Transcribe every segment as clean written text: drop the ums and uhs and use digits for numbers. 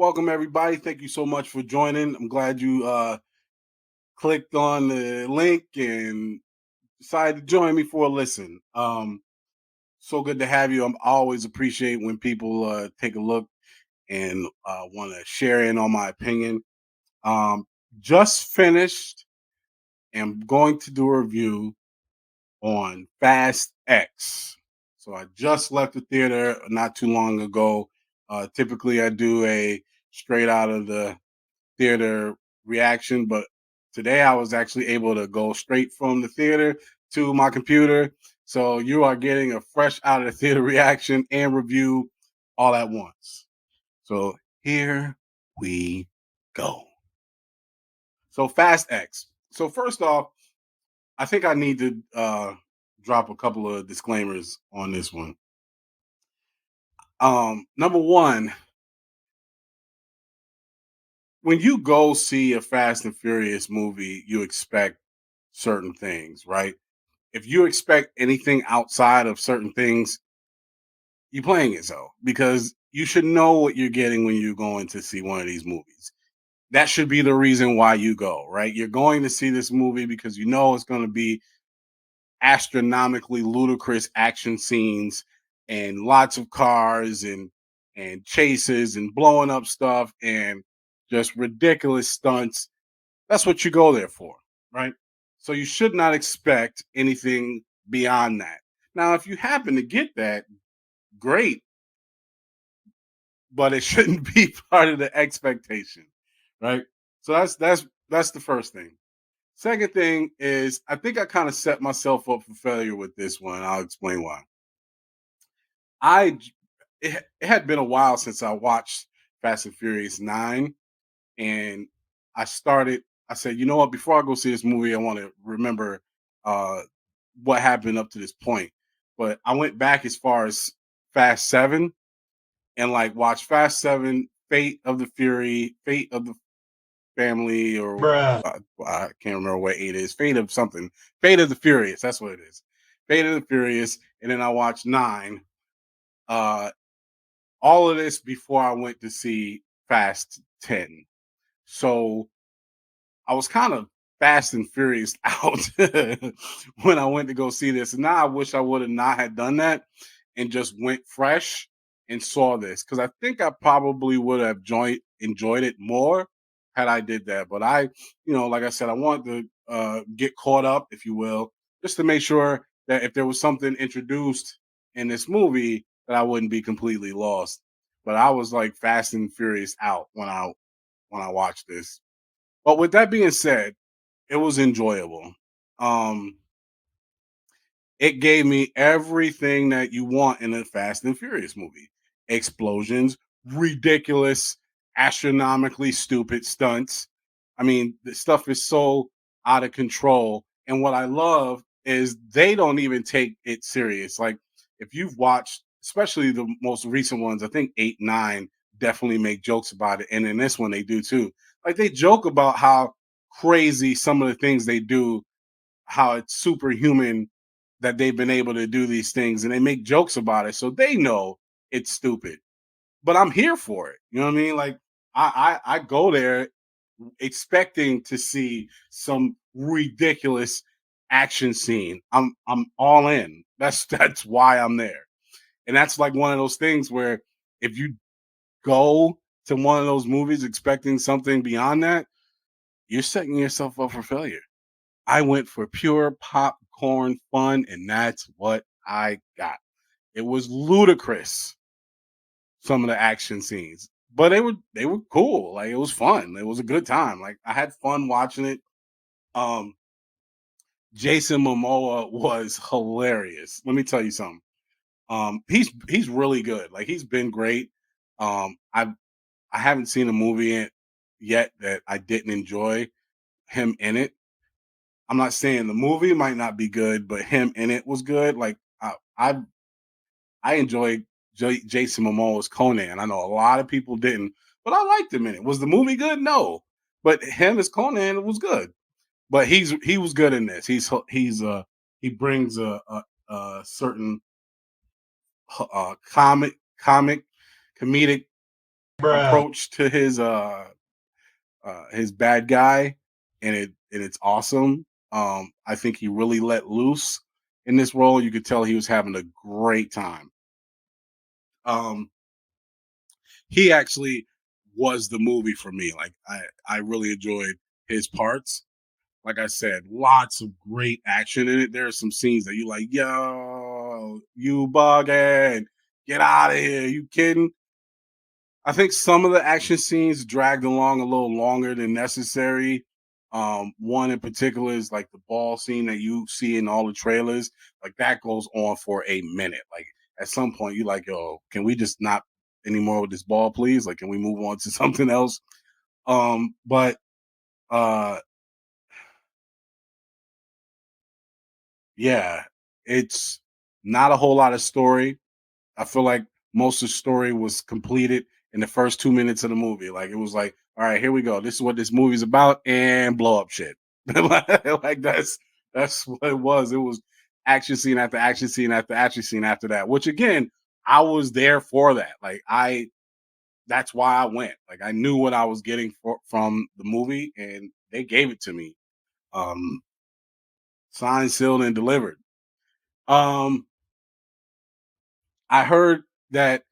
welcome everybody. Thank you so much for joining. I'm glad you clicked on the link and decided to join me for a listen. So good to have you. I always appreciate when people take a look and want to share in on my opinion. Um, just finished and going to do a review on Fast X. So I just left the theater not too long ago. Typically, I do a straight out of the theater reaction, but today I was actually able to go straight from the theater to my computer. So you are getting a fresh out of the theater reaction and review all at once. So here we go. So Fast X. So first off, I think I need to drop a couple of disclaimers on this one. Number one, when you go see a Fast and Furious movie, you expect certain things, right? If you expect anything outside of certain things, you're playing yourself because you should know what you're getting when you're going to see one of these movies. That should be the reason why you go, right? You're going to see this movie because you know it's going to be astronomically ludicrous action scenes and lots of cars and chases and blowing up stuff and just ridiculous stunts. That's what you go there for, right? So you should not expect anything beyond that. Now, if you happen to get that, great, but it shouldn't be part of the expectation, right? So that's the first thing. Second thing is I think I kind of set myself up for failure with this one. I'll explain why. I j- it had been a while since I watched Fast and Furious 9 and I started I said, "You know what, before I go see this movie, I want to remember uh what happened up to this point." But I went back as far as Fast 7 and like watched Fast 7, Fate of the Fury, Fate of the Family, or Bruh. I can't remember what 8 is. Fate of something. Fate of the Furious. That's what it is. Fate of the Furious. And then I watched 9. Uh, all of this before I went to see Fast 10. So I was kind of fast and furious out when I went to go see this. And now I wish I would have not had done that and just went fresh and saw this because I think I probably would have enjoyed it more had I did that. But like I said, I wanted to get caught up, if you will, just to make sure that if there was something introduced in this movie that I wouldn't be completely lost. But I was like fast and furious out when I watched this. But with that being said, it was enjoyable. Um, it gave me everything that you want in a Fast and Furious movie. Explosions, ridiculous, astronomically stupid stunts. I mean, the stuff is so out of control. And what I love is they don't even take it serious. Like if you've watched, especially the most recent ones, I think 8, 9 definitely make jokes about it. And in this one, they do too. Like they joke about how crazy some of the things they do, how it's superhuman that they've been able to do these things, and they make jokes about it. So they know it's stupid. But I'm here for it. You know what I mean? Like I go there expecting to see some ridiculous action scene. I'm all in. That's why I'm there. And that's like one of those things where if you go to one of those movies expecting something beyond that, you're setting yourself up for failure. I went for pure popcorn fun, and that's what I got. It was ludicrous, some of the action scenes, but they were cool. Like it was fun. It was a good time. Like I had fun watching it. Um, Jason Momoa was hilarious. Let me tell you something. He's really good. Like he's been great. I haven't seen a movie yet that I didn't enjoy him in it. I'm not saying the movie might not be good, but him in it was good. Like I enjoyed Jason Momoa's Conan. I know a lot of people didn't, but I liked him in it. Was the movie good? No, but him as Conan was good. But he was good in this. He brings a certain comic comedic approach to his bad guy, and it's awesome. I think he really let loose in this role. You could tell he was having a great time. Um, he actually was the movie for me. Like I really enjoyed his parts. Like I said, lots of great action in it. There are some scenes that you like, yo, you bugging, get out of here, you kidding? I think some of the action scenes dragged along a little longer than necessary. One in particular is like the ball scene that you see in all the trailers. Like that goes on for a minute. Like at some point, you like, yo, can we just not anymore with this ball, please? Like, can we move on to something else? But uh, yeah, it's not a whole lot of story. I feel like most of the story was completed in the first 2 minutes of the movie. Like it was like, all right, here we go. This is what this movie's about, and blow up shit. Like that's what it was. It was action scene after action scene after action scene after that. Which again, I was there for that. Like that's why I went. Like I knew what I was getting from the movie, and they gave it to me. Um, Signed, sealed, and delivered. Um, I heard that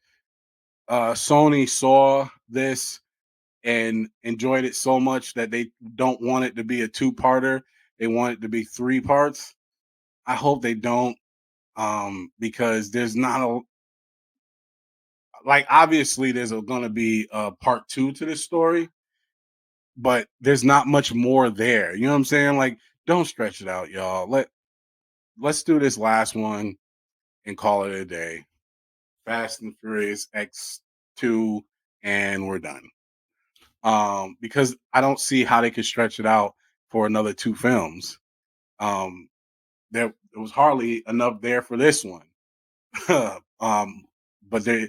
Sony saw this and enjoyed it so much that they don't want it to be a two-parter. They want it to be three parts. I hope they don't, because there's not a like obviously there's going to be a part two to this story, but there's not much more there. You know what I'm saying? Like, don't stretch it out, y'all. Let's do this last one and call it a day. Fast and Furious X2, and we're done. Because I don't see how they could stretch it out for another two films. There was hardly enough there for this one. But they're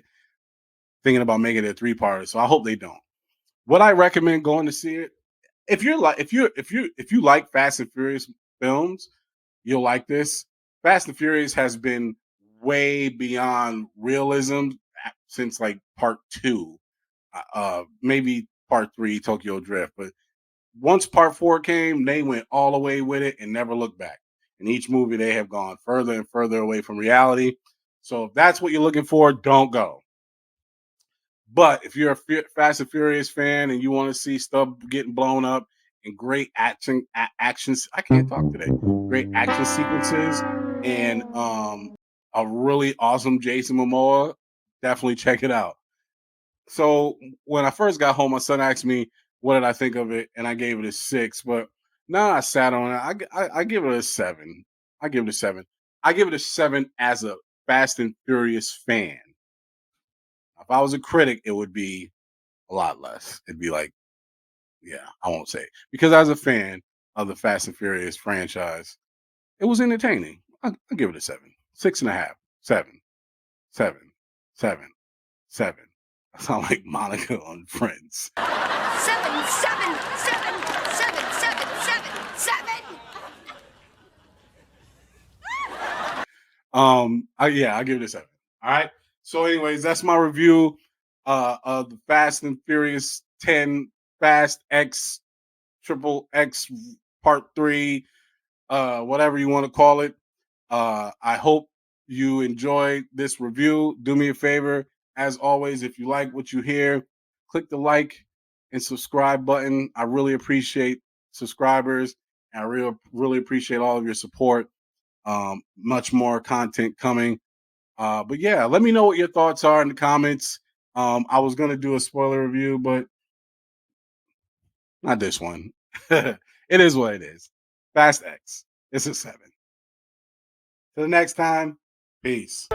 thinking about making it a three-parter, so I hope they don't. Would I recommend going to see it? If you like Fast and Furious films, you'll like this. Fast and Furious has been way beyond realism since like part two, maybe part three, Tokyo Drift. But once part four came, they went all the way with it and never looked back. In each movie, they have gone further and further away from reality. So if that's what you're looking for, don't go. But if you're a Fast and Furious fan and you want to see stuff getting blown up and great actions, I can't talk today. Great action sequences and a really awesome Jason Momoa, definitely check it out. So when I first got home, my son asked me what did I think of it, and I gave it a 6. But now I sat on it, I give it a 7. I give it a 7. I give it a 7 as a Fast and Furious fan. If I was a critic, it would be a lot less. It'd be like, yeah, I won't say it. Because as a fan of the Fast and Furious franchise, it was entertaining. I'll give it a 7, 6.5, 7, 7, 7, 7. I sound like Monica on Friends. Seven, seven, seven, seven, seven, seven, seven. I give it a 7. All right. So, anyways, that's my review of the Fast and Furious 10 Fast X Triple X Part 3, whatever you want to call it. I hope you enjoyed this review. Do me a favor, as always, if you like what you hear, click the like and subscribe button. I really appreciate subscribers. I really appreciate all of your support. Much more content coming. But yeah, let me know what your thoughts are in the comments. I was going to do a spoiler review, but not this one. It is what it is. Fast X. It's a 7. Till the next time, peace.